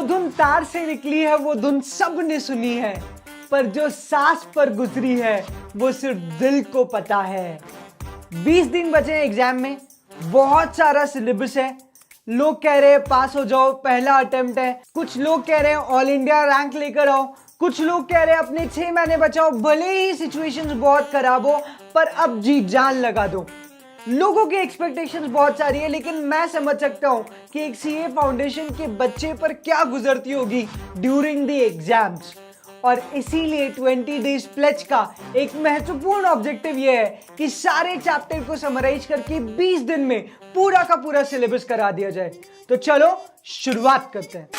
जो धुन तार से निकली है वो धुन सब ने सुनी है, पर जो सांस पर गुजरी है वो सिर्फ दिल को पता है। 20 दिन बचे हैं एग्जाम में, बहुत सारा सिलेबस है। लोग कह रहे हैं पास हो जाओ, पहला अटेम्प्ट है। कुछ लोग कह रहे हैं ऑल इंडिया रैंक लेकर आओ। कुछ लोग कह रहे हैं अपने 6 महीने बचाओ, भले ही सिचुएशंस बहुत खराब हो पर अब जी जान लगा दो। लोगों की एक्सपेक्टेशंस बहुत सारी है, लेकिन मैं समझ सकता हूं कि एक सीए फाउंडेशन के बच्चे पर क्या गुजरती होगी ड्यूरिंग द एग्जाम्स। और इसीलिए 20 डेज प्लेज का एक महत्वपूर्ण ऑब्जेक्टिव यह है कि सारे चैप्टर को समराइज करके 20 दिन में पूरा का पूरा सिलेबस करा दिया जाए। तो चलो शुरुआत करते हैं।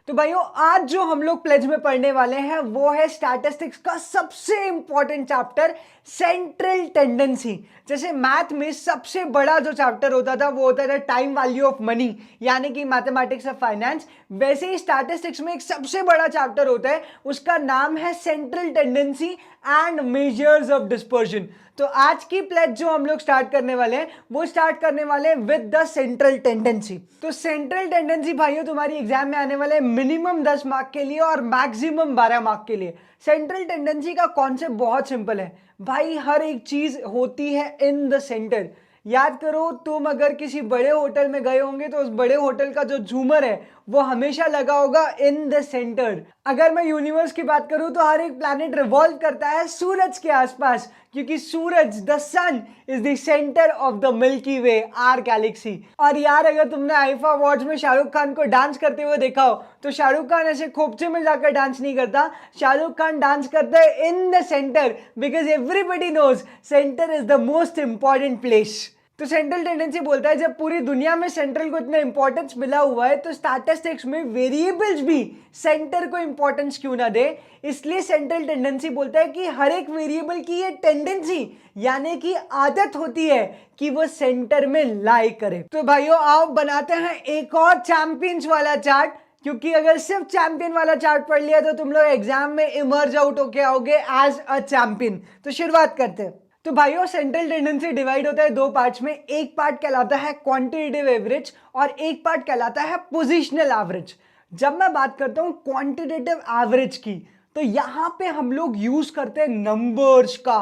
तो भाइयों, आज जो हम लोग प्लेज में पढ़ने वाले हैं वो है स्टैटिस्टिक्स का सबसे इंपॉर्टेंट चैप्टर, सेंट्रल टेंडेंसी। जैसे मैथ में सबसे बड़ा जो चैप्टर होता था वो होता था टाइम वैल्यू ऑफ मनी, यानी कि मैथमेटिक्स ऑफ फाइनेंस, वैसे ही स्टैटिस्टिक्स में एक सबसे बड़ा चैप्टर होता है, उसका नाम है central tendency and measures of dispersion. तो आज की प्लेज जो हम लोग स्टार्ट करने वाले हैं वो स्टार्ट करने वाले हैं विद द सेंट्रल टेंडेंसी। तो सेंट्रल टेंडेंसी भाइयों तुम्हारी एग्जाम में आने वाले मिनिमम 10 मार्क के लिए और मैक्सिमम 12 मार्क के लिए। सेंट्रल टेंडेंसी का कॉन्सेप्ट बहुत सिंपल है भाई, हर एक चीज होती है इन द सेंटर। याद करो, तुम अगर किसी बड़े होटल में गए होंगे तो उस बड़े होटल का जो झूमर है वो हमेशा लगा होगा इन द सेंटर। अगर मैं यूनिवर्स की बात करूं तो हर एक प्लैनेट रिवॉल्व करता है सूरज के आसपास, क्योंकि सूरज the sun is the centre of the milky way, our galaxy. और यार, अगर तुमने आईफा अवार्ड्स में शाहरुख खान को डांस करते हुए देखा हो तो शाहरुख खान ऐसे खोपचे में जाकर डांस नहीं करता, शाहरुख खान डांस करता है in the centre, because everybody knows centre is the most important place. तो सेंट्रल टेंडेंसी बोलता है जब पूरी दुनिया में सेंट्रल को इतना इंपॉर्टेंस मिला हुआ है तो स्टैटिस्टिक्स में वेरिएबल्स भी सेंटर को इंपॉर्टेंस क्यों ना दे। इसलिए सेंट्रल टेंडेंसी बोलता है कि हर एक वेरिएबल की ये टेंडेंसी यानी कि आदत होती है कि वो सेंटर में लाई करे। तो भाइयों, आओ बनाते हैं एक और चैंपियंस वाला चार्ट, क्योंकि अगर सिर्फ चैंपियन वाला चार्ट पढ़ लिया तो तुम लोग एग्जाम में इमर्ज आउट होके आओगे एज अ चैंपियन। तो शुरुआत करते हैं। तो भाइयों, सेंट्रल टेंडेंसी डिवाइड होता है 2 पार्ट्स में। एक पार्ट कहलाता है क्वांटिटेटिव एवरेज और एक पार्ट कहलाता है पोजिशनल एवरेज। जब मैं बात करता हूं क्वांटिटेटिव एवरेज की, तो यहां पे हम लोग यूज करते हैं नंबर्स का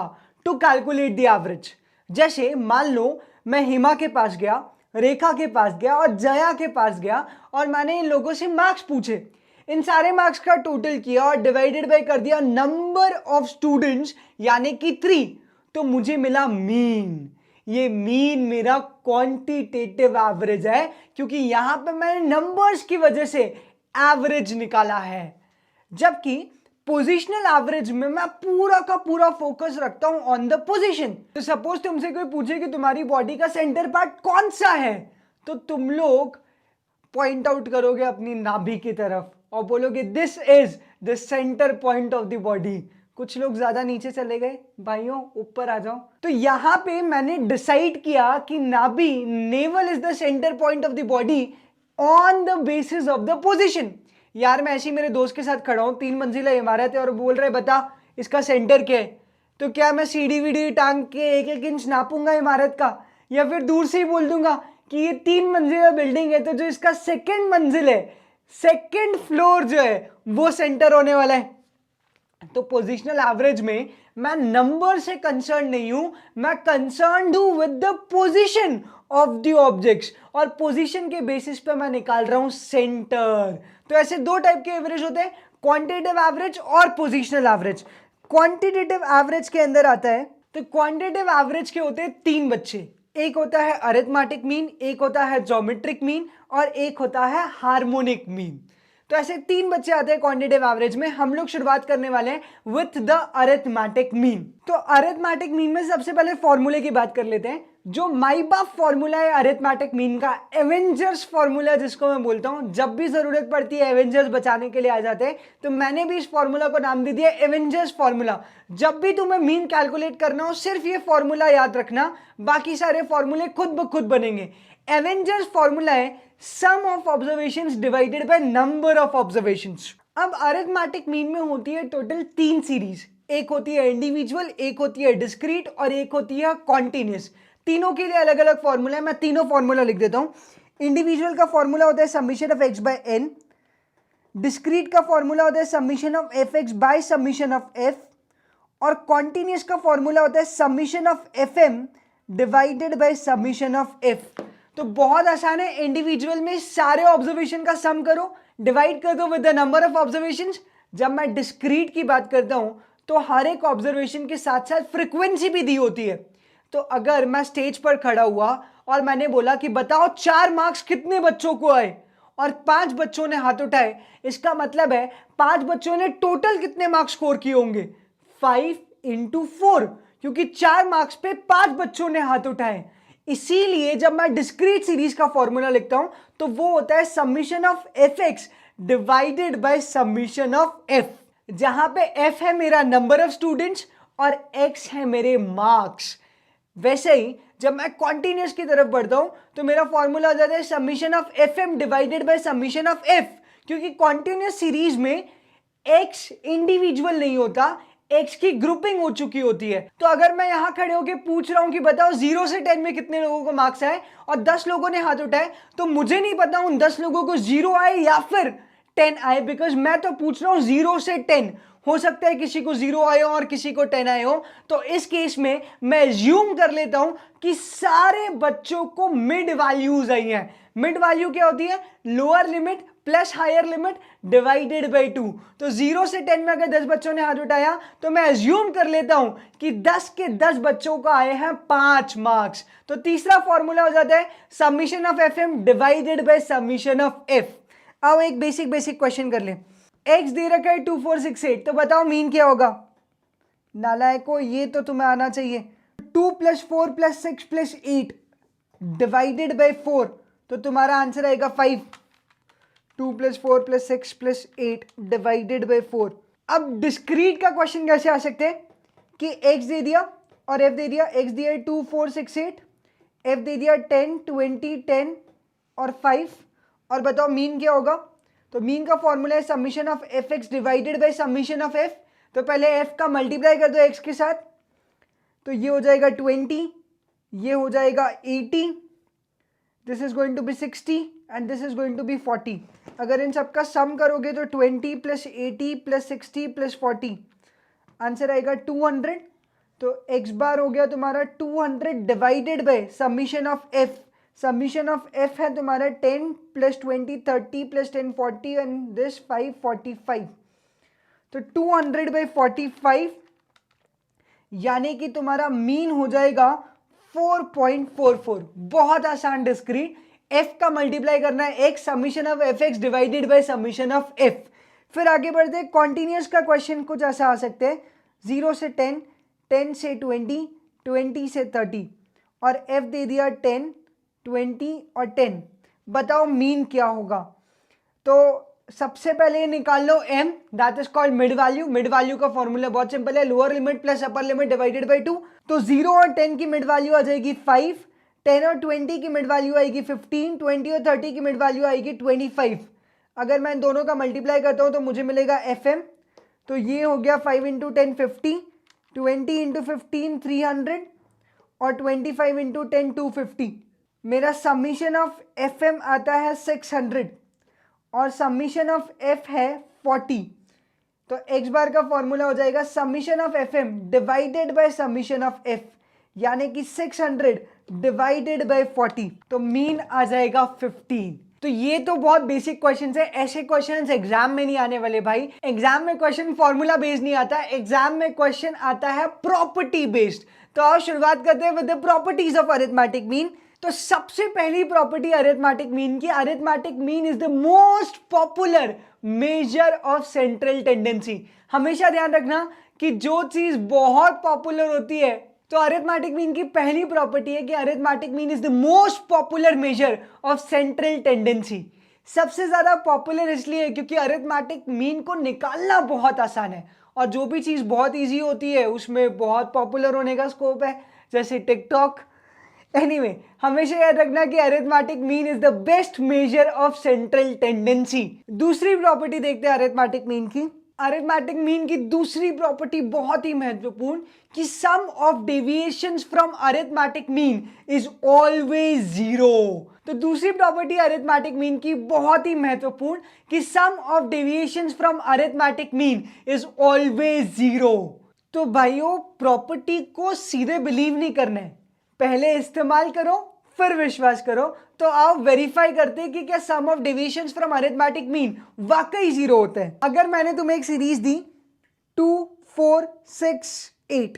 टू कैलकुलेट द एवरेज। जैसे मान लो मैं हिमा के पास गया, रेखा के पास गया और जया के पास गया और मैंने इन लोगों से मार्क्स पूछे। इन सारे मार्क्स का टोटल किया और डिवाइडेड बाय कर दिया नंबर ऑफ स्टूडेंट्स यानी कि 3, तो मुझे मिला मीन। ये मीन मेरा क्वांटिटेटिव एवरेज है, क्योंकि यहां पे मैंने नंबर्स की वजह से एवरेज निकाला है। जबकि पोजिशनल एवरेज में मैं पूरा का पूरा फोकस रखता हूं ऑन द पोजीशन। तो सपोज तुमसे कोई पूछे कि तुम्हारी बॉडी का सेंटर पार्ट कौन सा है, तो तुम लोग पॉइंट आउट करोगे अपनी नाभि की तरफ और बोलोगे this is the centre point of the body. कुछ लोग ज्यादा नीचे चले गए, भाइयों ऊपर आ जाओ। तो यहां पे मैंने डिसाइड किया कि नाभि, naval is the centre point of the body on the basis of the position. यार, मैं ऐसे ही मेरे दोस्त के साथ खड़ा हूं, 3 मंजिला इमारत है और बोल रहे बता इसका सेंटर क्या है, तो क्या मैं सीढ़ी वीढ़ी टांग के 1-1 इंच नापूंगा इमारत का, या फिर दूर से ही बोल दूंगा कि ये 3 मंजिला बिल्डिंग है तो जो इसका सेकेंड मंजिल है, सेकेंड फ्लोर जो है वो सेंटर होने वाला है। तो पोजिशनल एवरेज में मैं नंबर से कंसर्न नहीं हूं, मैं कंसर्न हूं with the position of the objects, और पोजीशन के बेसिस पे मैं निकाल रहा हूं सेंटर। तो ऐसे 2 टाइप के एवरेज होते हैं, क्वांटिटेटिव एवरेज और पोजिशनल एवरेज। क्वांटिटेटिव एवरेज के अंदर आता है, तो क्वांटिटेटिव एवरेज के होते हैं 3 बच्चे। एक होता है अरिथमेटिक मीन, एक होता है ज्योमेट्रिक मीन और एक होता है हार्मोनिक मीन। तो ऐसे 3 बच्चे आते हैं क्वांटिटेटिव एवरेज में। हम लोग शुरुआत करने वाले हैं विथ द अरिथमेटिक मीन। तो अरिथमेटिक मीन में सबसे पहले फॉर्मूले की बात कर लेते हैं। जो माइबाप फॉर्मूला है अरिथमेटिक मीन का, एवेंजर्स फॉर्मूला जिसको मैं बोलता हूं, जब भी जरूरत पड़ती है एवेंजर्स बचाने के लिए आ जाते हैं, तो मैंने भी इस फॉर्मूला को नाम दे दिया एवेंजर्स फॉर्मूला। जब भी तुम्हें मीन कैलकुलेट करना हो सिर्फ ये फॉर्मूला याद रखना, बाकी सारे फॉर्मूले खुद ब खुद बनेंगे। एवेंजर्स फॉर्मूला है sum of observations divided by number of observations. अब अरिथमेटिक मीन में होती है टोटल 3 सीरीज। एक होती है इंडिविजुअल, एक होती है डिस्क्रीट और एक होती है कॉन्टिन्यूस। तीनों के लिए अलग अलग फॉर्मूला है, मैं तीनों फॉर्मूला लिख देता हूं। इंडिविजुअल का फॉर्मूला होता है summation of X by N, discrete का फॉर्मूला होता है summation of F X by summation of F, और कॉन्टिन्यूस का फॉर्मूला होता है summation of F M divided by summation of F. तो बहुत आसान है, इंडिविजुअल में सारे ऑब्जर्वेशन का सम करो, डिवाइड कर दो with the number of observations. जब मैं डिस्क्रीट की बात करता हूं तो हर एक ऑब्जर्वेशन के साथ साथ फ्रीक्वेंसी भी दी होती है। तो अगर मैं स्टेज पर खड़ा हुआ और मैंने बोला कि बताओ 4 मार्क्स कितने बच्चों को आए, और 5 बच्चों ने हाथ उठाए, इसका मतलब है 5 बच्चों ने टोटल कितने मार्क्स स्कोर किए होंगे, 5 इंटू 4, क्योंकि 4 मार्क्स पे 5 बच्चों ने हाथ उठाए। इसीलिए जब मैं डिस्क्रीट सीरीज का फॉर्मूला लिखता हूं तो वो होता है summation of F x divided by summation of F, जहां पे एफ है मेरा नंबर ऑफ स्टूडेंट्स और एक्स है मेरे मार्क्स। वैसे ही जब मैं कॉन्टिन्यूस की तरफ बढ़ता हूं तो मेरा फॉर्मूला हो जाता है summation of F M divided by summation of F, क्योंकि कॉन्टिन्यूस सीरीज में एक्स इंडिविजुअल नहीं होता, एक्स की ग्रुपिंग हो चुकी होती है। तो अगर मैं यहां खड़े होकर पूछ रहा हूं कि बताओ 0 से 10 में कितने लोगों को मार्क्स आए और 10 लोगों ने हाथ उठाए, तो मुझे नहीं पता उन 10 लोगों को 0 आए या फिर 10 आए, बिकॉज मैं तो पूछ रहा हूं 0 से 10। हो सकता है किसी को 0 आए हो और किसी को 10 आए हो। तो इस केस में मैं एज्यूम कर लेता हूं कि सारे बच्चों को मिड वैल्यूज आई हैं। मिड वैल्यू क्या होती है, lower limit plus higher limit divided by 2। तो 0 से 10 में अगर 10 बच्चों ने हाथ उठाया तो मैं एज्यूम कर लेता हूं कि 10 के 10 बच्चों को आए हैं 5 मार्क्स। तो तीसरा फॉर्मूला हो जाता है summation of F M divided by summation of F. आओ एक बेसिक क्वेश्चन कर ले। एक्स दे रखा है 2468, तो बताओ मीन क्या होगा। नालायको, ये तो तुम्हें आना चाहिए। 2 + 4 + 6 + 8 डिवाइडेड बाय 4, तो तुम्हारा आंसर आएगा 5। 2 + 4 + 6 + 8 डिवाइडेड बाय 4। अब डिस्क्रीट का क्वेश्चन कैसे आ सकते हैं कि x दे दिया और f दे दिया। x दिया 2 4 6 8, f दे दिया 10 20 10 और 5, और बताओ मीन क्या होगा। तो मीन का फॉर्मूला है summation of F x divided by summation of F. तो पहले f का मल्टीप्लाई कर दो x के साथ, तो ये हो जाएगा 20, ये हो जाएगा 80, this is going to be 60 and this is going to be 40। अगर इन सबका सम करोगे तो 20 + 80 + 60 + 40 आंसर आएगा 200। तो x बार हो गया तुम्हारा 200 divided by summation of f। Summation of f है तुम्हारा 10 + 20 30 + 10 40 एंड दिस 5 45। तो 200/45 यानी कि तुम्हारा मीन हो जाएगा 4.44। बहुत आसान डिस्क्रीट। f का मल्टीप्लाई करना है x summation of F x divided by summation of f। फिर आगे बढ़ते हैं, कॉन्टिन्यूस का क्वेश्चन कुछ ऐसा आ सकते हैं 0 से 10, 10 से 20, 20 से 30, और f दे दिया 10 20 और 10। बताओ मीन क्या होगा। तो सबसे पहले निकाल लो m, that is called mid value. Mid value का फॉर्मूला बहुत सिंपल है, lower limit plus upper limit divided by 2। तो 0 और 10 की मिड वैल्यू आ जाएगी 5, 10 और 20 की मिड वैल्यू आएगी 15, 20 और 30 की मिड वैल्यू आएगी 25। अगर मैं इन दोनों का मल्टीप्लाई करता हूं तो मुझे मिलेगा fm। तो ये हो गया 5 इंटू 10 50, 20 इंटू 15 300 और 25 इंटू 10 250। मेरा समीशन ऑफ fm आता है 600 और समीशन ऑफ f है 40। तो x बार का फॉर्मूला हो जाएगा summation of fm divided by summation of f, यानी कि 600 डिवाइडेड बाय 40। तो मीन आ जाएगा 15। तो ये तो बहुत बेसिक क्वेश्चन है, ऐसे क्वेश्चन एग्जाम में नहीं आने वाले भाई। एग्जाम में क्वेश्चन फॉर्मूला बेस्ड नहीं आता, एग्जाम में क्वेश्चन आता है प्रॉपर्टी बेस्ड। तो आओ शुरुआत करते हैं with the properties of arithmetic mean. तो सबसे पहली प्रॉपर्टी अरिथमेटिक मीन की, arithmetic mean is the most popular major of central tendency. हमेशा ध्यान रखना कि जो चीज बहुत पॉपुलर होती है, तो अरिथमेटिक मीन की पहली प्रॉपर्टी है कि arithmetic mean is the most popular major of central tendency. सबसे ज्यादा पॉपुलर इसलिए क्योंकि अरिथमेटिक मीन को निकालना बहुत आसान है, और जो भी चीज बहुत इजी होती है उसमें बहुत पॉपुलर होने का स्कोप है, जैसे टिकटॉक। एनीवे, हमेशा याद रखना कि arithmetic mean is the best measure of central tendency. दूसरी प्रॉपर्टी देखते हैं अरिथमेटिक मीन की। अरिथमेटिक मीन की दूसरी प्रॉपर्टी बहुत ही महत्वपूर्ण कि sum of deviations from arithmetic mean is always zero. तो दूसरी प्रॉपर्टी अरिथमेटिक मीन की बहुत ही महत्वपूर्ण कि sum of deviations from arithmetic mean is always zero. तो भाइयों प्रॉपर्टी को सीधे बिलीव नहीं करना है, पहले इस्तेमाल करो फिर विश्वास करो। तो आओ वेरीफाई करते हैं कि क्या sum of deviations from arithmetic mean वाकई जीरो होता है। अगर मैंने तुम्हें एक सीरीज दी 2 4 6 8,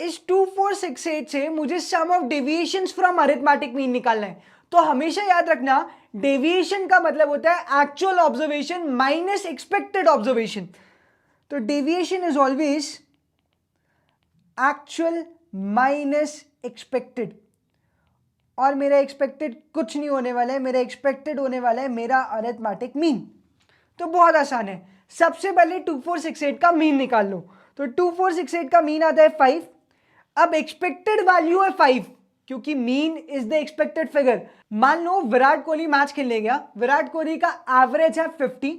इस 2 4 6 8 से मुझे sum of deviations from arithmetic mean निकालना है। तो हमेशा याद रखना डेविएशन का मतलब होता है actual observation minus expected observation. तो deviation is always actual minus expected, और मेरा एक्सपेक्टेड कुछ नहीं होने वाला है, मेरा एक्सपेक्टेड होने वाला है मेरा अरिथमेटिक मीन। तो बहुत आसान है, सबसे पहले 2 4 6 8 का मीन निकाल लो। तो 2 4 6 8 का मीन आता है 5। अब एक्सपेक्टेड वैल्यू है 5 क्योंकि mean is the expected figure. मान लो विराट कोहली मैच खेलने गया, विराट कोहली का एवरेज है 50।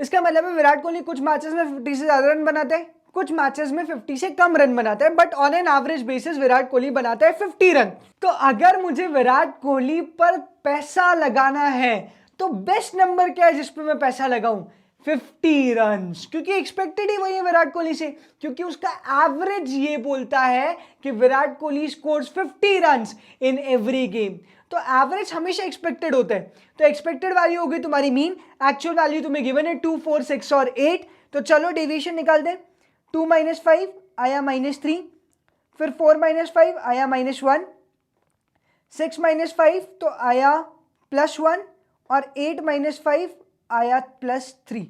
इसका मतलब है विराट कोहली कुछ मैचेस में 50 से ज्यादा रन बनाता है, कुछ मैचेस में 50 से कम रन बनाता है, but on an average basis Virat Kohli बनाता है 50 रन। तो अगर मुझे विराट कोहली पर पैसा लगाना है तो बेस्ट नंबर क्या है जिस पे मैं पैसा लगाऊं? 50 रन, क्योंकि एक्सपेक्टेड ही वही है विराट कोहली से, क्योंकि उसका एवरेज ये बोलता है कि Virat Kohli scores 50 run in every game. तो एवरेज हमेशा एक्सपेक्टेड होता है। तो एक्सपेक्टेड वैल्यू होगी तुम्हारी मीन, एक्चुअल वैल्यू तुम्हें गिवन है 2 4 6 और 8। तो चलो डेविएशन निकाल दें। 2 - 5 आया -3, फिर 4 - 5 आया -1, 6 - 5 तो आया +1 और 8 - 5 आया +3।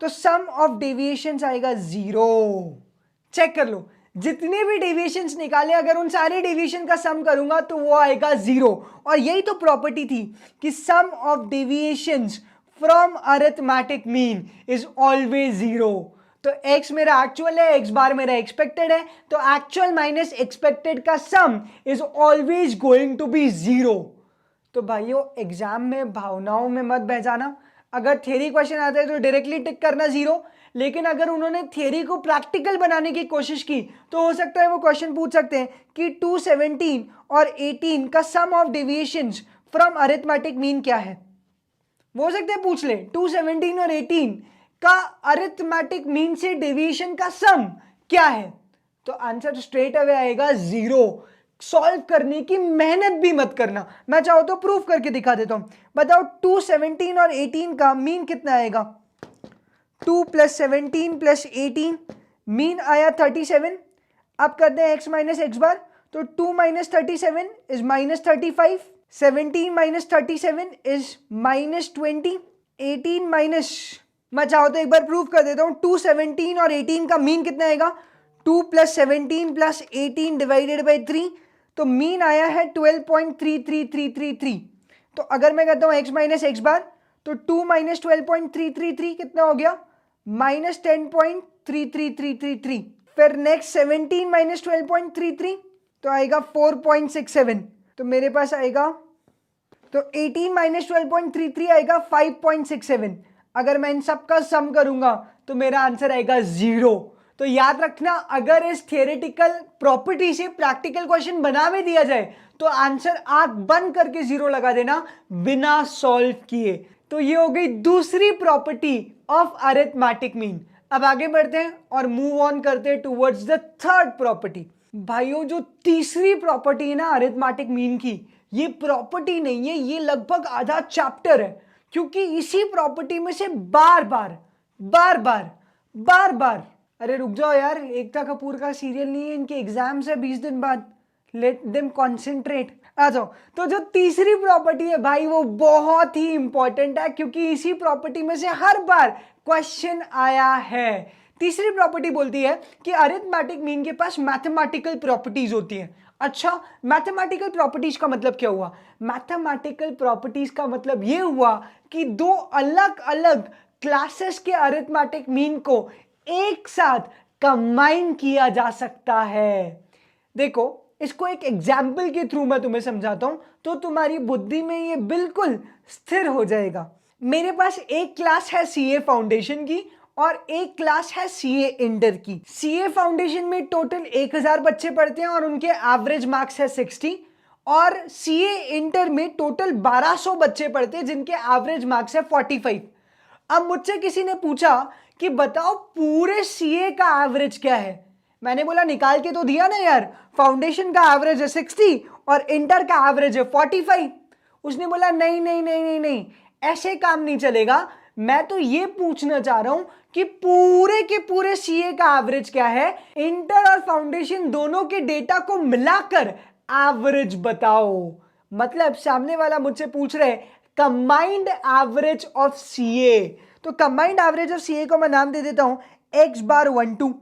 तो सम ऑफ डेविएशंस आएगा 0। चेक कर लो, जितने भी डेविएशंस निकाले अगर उन सारे डेविएशन का सम करूंगा तो वो आएगा 0। और यही तो प्रॉपर्टी थी कि sum of deviations from arithmetic mean is always 0। तो x मेरा एक्चुअल है, x बार मेरा एक्सपेक्टेड है, तो एक्चुअल माइनस एक्सपेक्टेड का sum is always going to be 0। तो भाइयों एग्जाम में भावनाओं में मत बह जाना। अगर थियरी क्वेश्चन आता है तो डायरेक्टली टिक करना 0, लेकिन अगर उन्होंने थियरी को प्रैक्टिकल बनाने की कोशिश की तो हो सकता है वो क्वेश्चन पूछ सकते हैं कि 217 और 18 का sum of deviations from arithmetic mean क्या है। वो हो सकता है पूछ ले 217 और 18 का अरिथमेटिक मीन से डेविएशन का सम क्या है। तो आंसर स्ट्रेट अवे आएगा 0। सॉल्व करने की मेहनत भी मत करना, मैं चाहूं तो प्रूफ करके दिखा देता हूं। बताओ 217 और 18 का मीन कितना आएगा? 2 + 17 + 18 मीन आया 37। अब करते हैं x माइनस एक्स बार। तो 2 - 37 इज -35, 17 - 37 इज -20, 18 माइनस, मैं चाहूं तो एक बार प्रूफ कर देता हूं। 217 और 18 का मीन कितना आएगा? 2 + 17 + 18 डिवाइडेड बाई 3, तो मीन आया है 12.33333। तो अगर मैं कहता हूं x माइनस एक्स बार तो 2 - 12.333 कितना हो गया? -10.33333। फिर नेक्स्ट 17 - 12.33 तो आएगा 4.67। तो मेरे पास आएगा, तो 18 - 12.33 आएगा 5.67। अगर मैं इन सब का सम करूंगा तो मेरा आंसर आएगा 0। तो याद रखना, अगर इस थियोरेटिकल प्रॉपर्टी से प्रैक्टिकल क्वेश्चन बना भी दिया जाए तो आंसर आंख बंद करके 0 लगा देना बिना सॉल्व किए। तो ये हो गई दूसरी प्रॉपर्टी ऑफ अरिथमेटिक मीन। अब आगे बढ़ते हैं और मूव ऑन करते हैं टुवर्ड्स द थर्ड प्रॉपर्टी। भाइयों जो तीसरी प्रॉपर्टी है ना अरिथमेटिक मीन की, ये प्रॉपर्टी नहीं है, ये लगभग आधा चैप्टर है, क्योंकि इसी प्रॉपर्टी में से बार बार बार बार बार बार, अरे रुक जाओ यार, एकता कपूर का सीरियल नहीं है, इनके एग्जाम्स है 20 दिन बाद, लेट देम कॉन्सेंट्रेट। आ जाओ। तो जो तीसरी प्रॉपर्टी है भाई वो बहुत ही इंपॉर्टेंट है, क्योंकि इसी प्रॉपर्टी में से हर बार क्वेश्चन आया है। तीसरी प्रॉपर्टी बोलती है कि अरिथमेटिक मीन के पास मैथमेटिकल प्रॉपर्टीज होती हैं। अच्छा, मैथमेटिकल प्रॉपर्टीज का मतलब क्या हुआ? मैथमेटिकल प्रॉपर्टीज का मतलब ये हुआ कि दो अलग अलग क्लासेस के अरिथमेटिक मीन को एक साथ कंबाइन किया जा सकता है। देखो, इसको एक एग्जाम्पल के थ्रू मैं तुम्हें समझाता हूं तो तुम्हारी बुद्धि में ये बिल्कुल स्थिर हो जाएगा। मेरे पास एक क्लास है सीए फाउंडेशन की और एक क्लास है सीए इंटर की। सीए फाउंडेशन में टोटल 1000 बच्चे पढ़ते हैं और उनके एवरेज मार्क्स है 60, और सीए इंटर में टोटल 1200 बच्चे पढ़ते हैं जिनके एवरेज मार्क्स है 45। अब मुझसे किसी ने पूछा कि बताओ पूरे सीए का एवरेज क्या है। मैंने बोला निकाल के तो दिया ना यार, फाउंडेशन का एवरेज है 60 और इंटर का एवरेज है 45। उसने बोला नहीं नहीं नहीं नहीं नहीं, ऐसे काम नहीं चलेगा, मैं तो ये पूछना चाह रहा हूं कि पूरे के पूरे सीए का एवरेज क्या है, इंटर और फाउंडेशन दोनों के डेटा को मिलाकर एवरेज बताओ। मतलब सामने वाला मुझसे पूछ रहे कंबाइंड एवरेज ऑफ सीए। तो कंबाइंड एवरेज ऑफ सीए को मैं नाम दे देता हूं x बार 12।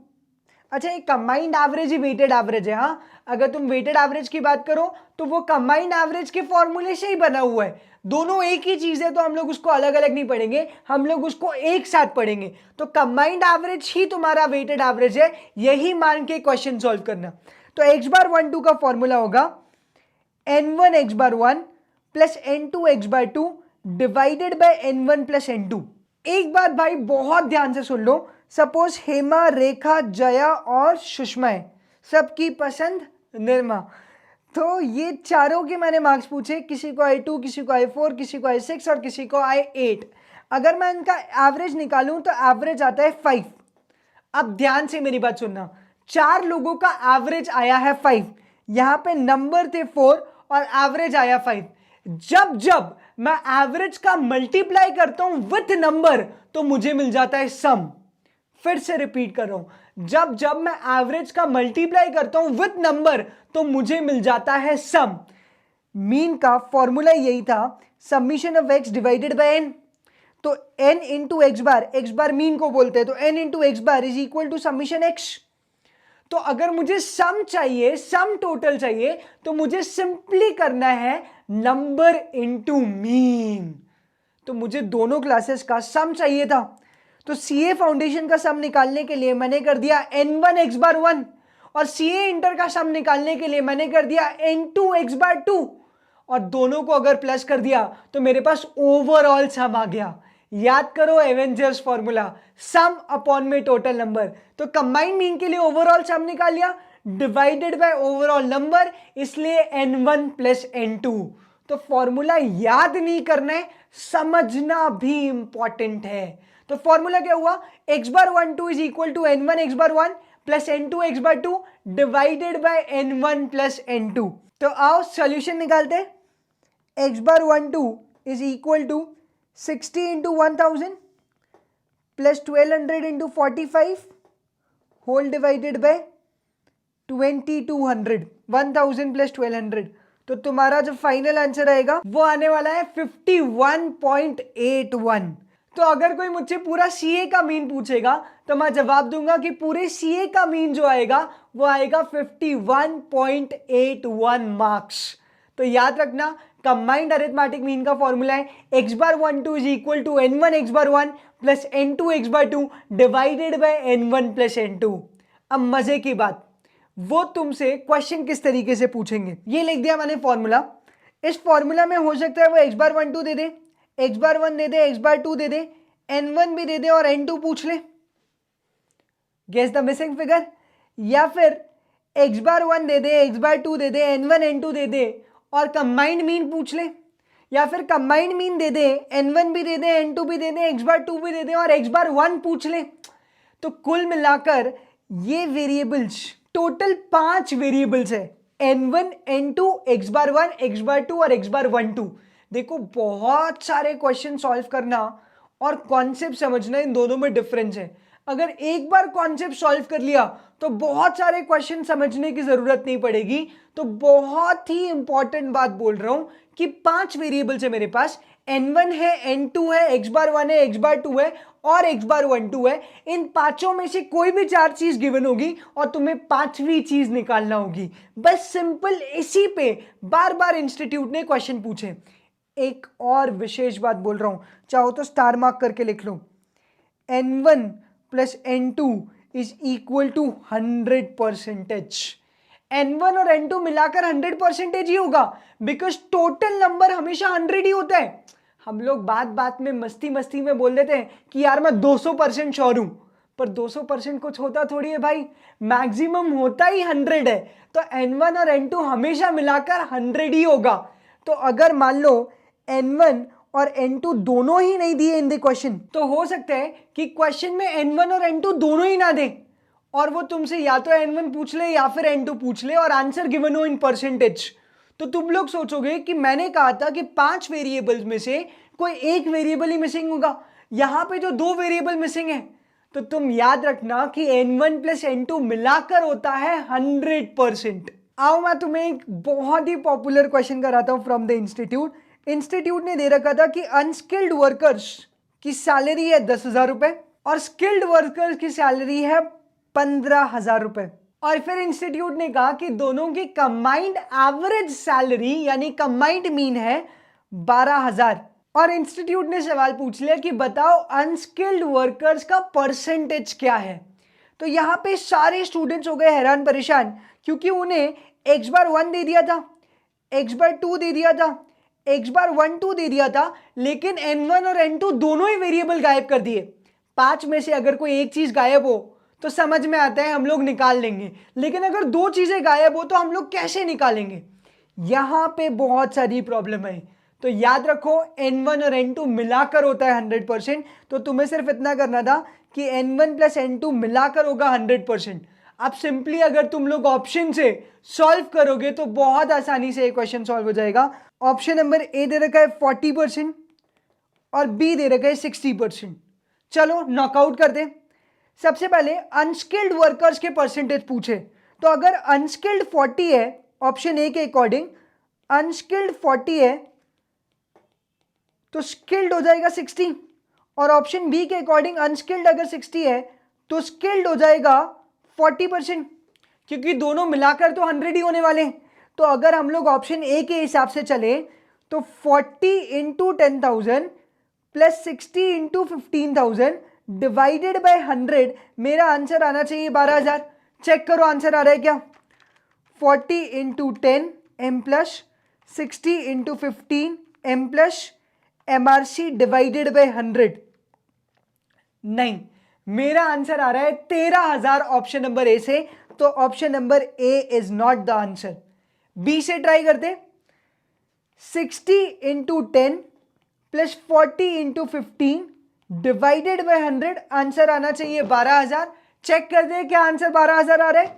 अच्छा, ये combined average he waited average है। हाँ, अगर तुम वेटेड एवरेज की बात करो तो वो कंबाइंड एवरेज के फॉर्मूले से ही बना हुआ है। दोनों एक ही चीज है तो हम लोग उसको अलग अलग नहीं पढ़ेंगे, हम लोग उसको एक साथ पढ़ेंगे। तो कंबाइंड एवरेज ही तुम्हारा वेटेड एवरेज है, यही मान के क्वेश्चन सॉल्व करना। तो x बार 12 का फॉर्मूला होगा n1 x bar 1 plus n2 x bar 2 divided by n1 plus n2। एक बात भाई बहुत ध्यान से सुन लो, सपोज हेमा, रेखा, जया और सुषमा है, सबकी पसंद निर्मा। तो ये चारों के मैंने मार्क्स पूछे, किसी को I2, किसी को I4, किसी को I6 और किसी को I8। अगर मैं इनका एवरेज निकालूं तो एवरेज आता है 5। अब ध्यान से मेरी बात सुनना, 4 लोगों का एवरेज आया है 5, यहां पे नंबर थे 4 और एवरेज आया 5। जब जब मैं एवरेज का मल्टीप्लाई करता हूं विथ नंबर तो मुझे मिल जाता है सम। फिर से रिपीट कर रहा हूं, जब जब मैं एवरेज का मल्टीप्लाई करता हूं विथ नंबर तो मुझे मिल जाता है सम। मीन का फॉर्मूला यही था, summation of X divided by N. तो n into X bar mean को बोलते हैं, तो n into X bar is equal to summation X. तो अगर मुझे सम चाहिए, सम टोटल चाहिए, तो मुझे सिंपली करना है नंबर इंटू मीन। तो मुझे दोनों क्लासेस का सम चाहिए था, तो सीए फाउंडेशन का सम निकालने के लिए मैंने कर दिया n1 x बार 1 और सीए इंटर का सम निकालने के लिए मैंने कर दिया n2 x बार 2, और दोनों को अगर प्लस कर दिया तो मेरे पास ओवरऑल सम आ गया। याद करो एवेंजर्स फॉर्मूला, सम अपॉन में टोटल नंबर। तो कंबाइंड मीन के लिए ओवरऑल सम निकाल लिया डिवाइडेड बाय ओवरऑल नंबर, इसलिए n1 प्लस n2। तो फॉर्मूला याद नहीं करना है, समझना भी इंपॉर्टेंट है। तो फॉर्मूला क्या हुआ, x bar 1 2 is equal to n1 x bar 1 plus n2 x bar 2 divided by n1 plus n2। तो आओ सॉल्यूशन निकालते हैं। x bar 1 2 is equal to 60 into 1000 plus 1200 into 45 whole divided by 2200, 1000 plus 1200। तो तुम्हारा जो final answer आएगा वो आने वाला है 51.81। तो अगर कोई मुझसे पूरा सीए का मीन पूछेगा तो मैं जवाब दूंगा कि पूरे सीए का मीन जो आएगा वो आएगा 51.81 मार्क्स। तो याद रखना, कंबाइंड अरिथमेटिक मीन का फॉर्मूला है x bar 1 2 is equal to n1 x bar 1 plus n2 x bar 2 divided by n1 plus n2। अब मजे की बात, वो तुमसे क्वेश्चन किस तरीके से पूछेंगे, ये लिख दिया मैंने फॉर्मूला। इस फॉर्मूला में हो सकता है वो x बार 1 2 दे दे, x बार 1 दे दे, x बार 2 दे दे, n1 भी दे दे और n2 पूछ ले, गेस द मिसिंग फिगर। या फिर x बार 1 दे दे, x बार 2 दे दे, n1 n2 दे दे और कंबाइंड मीन पूछ ले। या फिर combined mean they they, n1 भी दे दे, n2 भी दे दे, x बार 2 भी दे दे और x बार 1 पूछ ले। तो कुल मिलाकर ये वेरिएबल्स टोटल 5 वेरिएबल्स है, n1 n2 x bar 1 x bar 2 और x बार 1 2। देखो बहुत सारे क्वेश्चन सॉल्व करना और कॉन्सेप्ट समझना, इन दोनों में डिफरेंस है। अगर एक बार कॉन्सेप्ट सॉल्व कर लिया तो बहुत सारे क्वेश्चन समझने की जरूरत नहीं पड़ेगी। तो बहुत ही इंपॉर्टेंट बात बोल रहा हूं कि 5 वेरिएबल्स है मेरे पास, n1 है, n2 है, x बार 1 है, x बार 2 है और x बार 1 2 है। इन पांचों में से कोई भी 4 चीज गिवन होगी और तुम्हें 5वीं चीज निकालना होगी। बस सिंपल इसी पे बार बार इंस्टीट्यूट ने क्वेश्चन पूछे। एक और विशेष बात बोल रहा हूं, चाहो तो स्टार मार्क करके लिख लो, n1 plus n2 is equal to 100%। n1 और n2 मिलाकर 100% ही होगा, बिकॉज टोटल नंबर हमेशा 100 ही होता है। हम लोग बात बात में मस्ती मस्ती में बोल देते हैं कि यार मैं 200% श्योर हूं, पर 200% कुछ होता थोड़ी है भाई, मैक्सिमम होता ही 100 है। तो N1 और N2 हमेशा मिलाकर 100 ही होगा। तो अगर मान लो N1 और N2 दोनों ही नहीं दिए इन द क्वेश्चन, तो हो सकता है कि क्वेश्चन में N1 और N2 दोनों ही ना दें, और वो तुमसे या तो N1 पूछ ले या फिर N2 पूछ ले और आंसर गिवन हो इन परसेंटेज। तो तुम लोग सोचोगे कि मैंने कहा था कि 5 वेरिएबल्स में से कोई एक वेरिएबल ही मिसिंग होगा, यहां पे जो 2 वेरिएबल मिसिंग है। तो तुम याद रखना कि N1 प्लस N2 मिलाकर होता है 100%। आओ मैं तुम्हें एक बहुत ही पॉपुलर क्वेश्चन कराता हूं फ्रॉम द इंस्टीट्यूट। इंस्टीट्यूट ने दे रखा था कि अनस्किल्ड वर्कर्स की सैलरी है 10,000 रुपए और स्किल्ड वर्कर्स की सैलरी है 15,000 रुपए। और फिर इंस्टीट्यूट ने कहा कि दोनों की कंबाइंड एवरेज सैलरी यानी कंबाइंड मीन है 12,000। और इंस्टीट्यूट ने सवाल पूछ लिया कि बताओ अनस्किल्ड वर्कर्स का परसेंटेज क्या है। तो यहां पे सारे स्टूडेंट्स हो गए हैरान परेशान, क्योंकि उन्हें x बार 1 दे दिया था, x बार 2 दे दिया था, x बार 1 2 दे दिया था, लेकिन N1 और N2 दोनों ही वेरिएबल गायब कर दिए। 5 में से अगर कोई एक चीज गायब हो तो समझ में आता है हम लोग निकाल लेंगे, लेकिन अगर 2 चीजें गायब हो तो हम लोग कैसे निकालेंगे। यहां पे बहुत सारी प्रॉब्लम है। तो याद रखो N1 और N2 मिलाकर होता है 100%। तो तुम्हें सिर्फ इतना करना था कि N1 प्लस N2 मिलाकर होगा 100%। अब सिंपली अगर तुम लोग ऑप्शन से सॉल्व करोगे तो बहुत आसानी से ये क्वेश्चन सॉल्व हो जाएगा। ऑप्शन नंबर ए दे रखा है 40% और बी दे रखा है 60%। चलो नॉकआउट कर दे। सबसे पहले अनस्किल्ड वर्कर्स के परसेंटेज पूछे, तो अगर अनस्किल्ड 40 है ऑप्शन ए के अकॉर्डिंग, अनस्किल्ड 40 है तो स्किल्ड हो जाएगा 60, और ऑप्शन बी के अकॉर्डिंग अनस्किल्ड अगर 60 है तो स्किल्ड हो जाएगा 40%, क्योंकि दोनों मिलाकर तो 100 ही होने वाले हैं। तो अगर हम लोग ऑप्शन ए के हिसाब से चले तो 40 into 10,000 plus 60 into 15,000 divided by 100, मेरा आंसर आना चाहिए 12,000। चेक करो आंसर आ रहा है क्या। 40 into 10 M plus 60 into 15 M plus MRC divided by 100, नहीं, मेरा आंसर आ रहा है 13,000 ऑप्शन नंबर ए से। तो option number A is not the answer. B से ट्राई करते। 60 into 10 plus 40 into 15 divided by 100, answer आना चाहिए 12,000। चेक कर दे क्या आंसर 12,000 आ रहा है।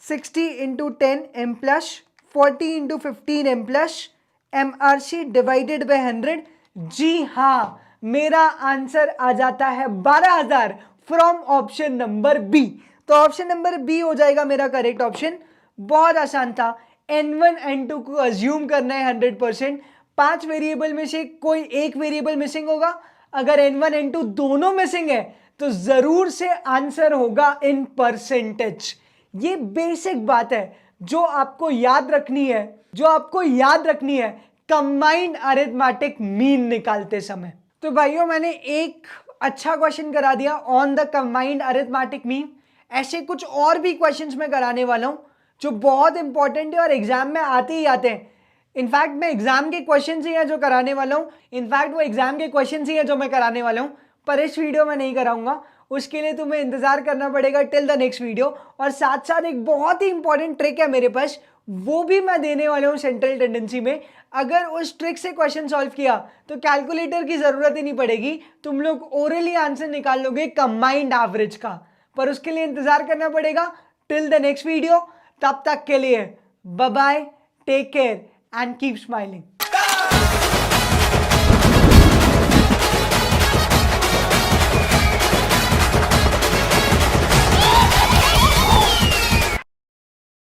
60 into 10 M plus 40 into 15 M plus MRC divided by 100। जी हाँ, मेरा आंसर आ जाता है 12,000 फ्रॉम ऑप्शन नंबर बी। तो ऑप्शन नंबर बी हो जाएगा मेरा करेक्ट ऑप्शन। बहुत आसान था। N1 N2 को अज्यूम करना है 100%। 5 वेरिएबल में से कोई एक वेरिएबल मिसिंग होगा। अगर N1 N2 दोनों मिसिंग है तो जरूर से आंसर होगा इन परसेंटेज। ये बेसिक बात है जो आपको याद रखनी है, जो आपको याद रखनी है कंबाइंड अरिथमेटिक मीन निकालते समय। तो भाइयों मैंने एक अच्छा क्वेश्चन करा दिया on the combined arithmetic mean. ऐसे कुछ और भी क्वेश्चंस मैं कराने वाला हूं जो बहुत इंपॉर्टेंट है और एग्जाम में आते ही आते हैं। इनफैक्ट मैं एग्जाम के क्वेश्चन ही हैं जो कराने वाला हूं, इनफैक्ट वो एग्जाम के क्वेश्चन ही हैं जो मैं कराने वाला हूं, पर इस वीडियो में नहीं कराऊंगा। उसके लिए तुम्हें इंतजार करना पड़ेगा टिल द नेक्स्ट वीडियो। और साथ साथ एक बहुत ही इंपॉर्टेंट ट्रिक है मेरे पास, वो भी मैं देने वाला हूं सेंट्रल टेंडेंसी में। अगर उस ट्रिक से क्वेश्चन सॉल्व किया तो कैलकुलेटर की जरूरत ही नहीं पड़ेगी, तुम लोग ओरली आंसर निकाल लोगे कंबाइंड एवरेज का। पर उसके लिए इंतजार करना पड़ेगा टिल द नेक्स्ट वीडियो। तब तक के लिए bye bye, take care and keep smiling.